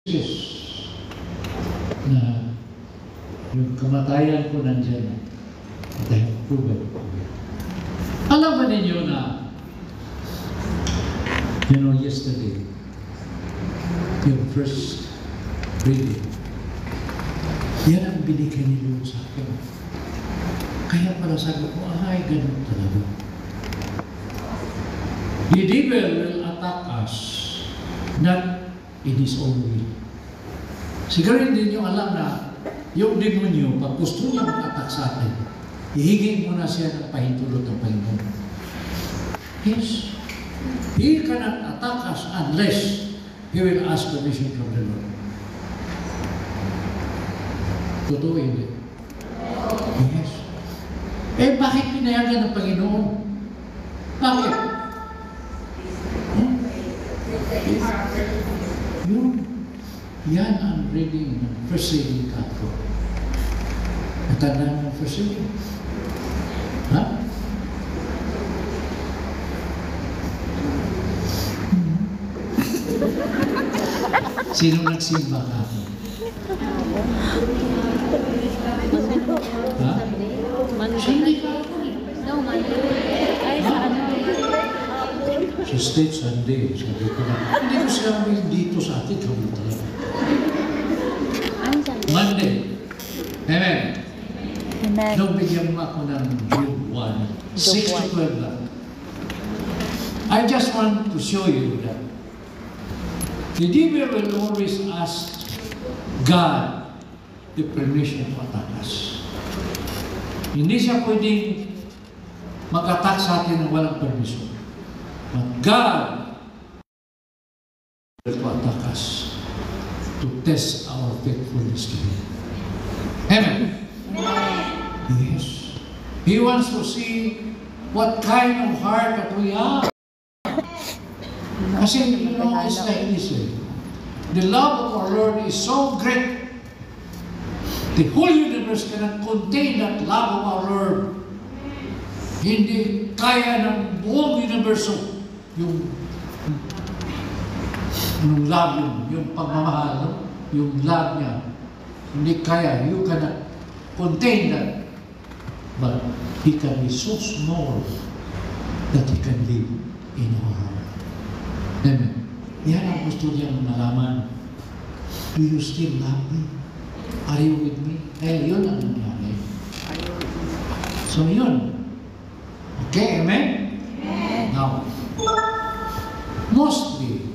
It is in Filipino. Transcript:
na yung kamatayan ko nandyan at I have proven. Alam ba ninyo na yesterday yung first reading, yan ang binigay ni Lord sa akin. Kaya pala sabi ko, ay, ganun talaga. The devil will attack us not in his own will. Siguro hindi nyo alam na yung demonyo, pag gusto niya mag-attack sa atin, ihigin mo na siya ng pahintulot ng Panginoon. Yes. He cannot attack us unless he will ask permission from the Lord. Totoo hindi? Yes. Eh, bakit pinayagan ng Panginoon? Bakit? Yan ang reading ng first reading kako. Natanda mo ang first reading? Ha? Sino nagsimba kako? Ha? Sunday kako eh. No, Monday. Ay, sa ano? Sa state Sunday, sabi ko na, hindi ko sinabi dito sa atin, kami talaga. Monday. Amen. Amen. Nung bigyan mo ako ng Job 1, 6 to 12 lang. I just want to show you that the devil will always ask God the permission to attack us. Hindi siya pwedeng mag-attack sa atin ng walang permission. But God will attack us to test our faithfulness to Him. Amen. Yes. He wants to see what kind of heart that we have. Kasi, you know, it's like this. The love of our Lord is so great. The whole universe cannot contain that love of our Lord. Hindi kaya ng buong universo yung love, yung pagmamahal, yung love niya. Hindi kaya. You cannot contain that. But He can be so small that He can live in our heart. Amen. Yan ang gusto niyang malaman. Do you still love me? Are you with me? Eh, yun ang nangyari. So, yun. Okay, amen? Amen. Now, mostly,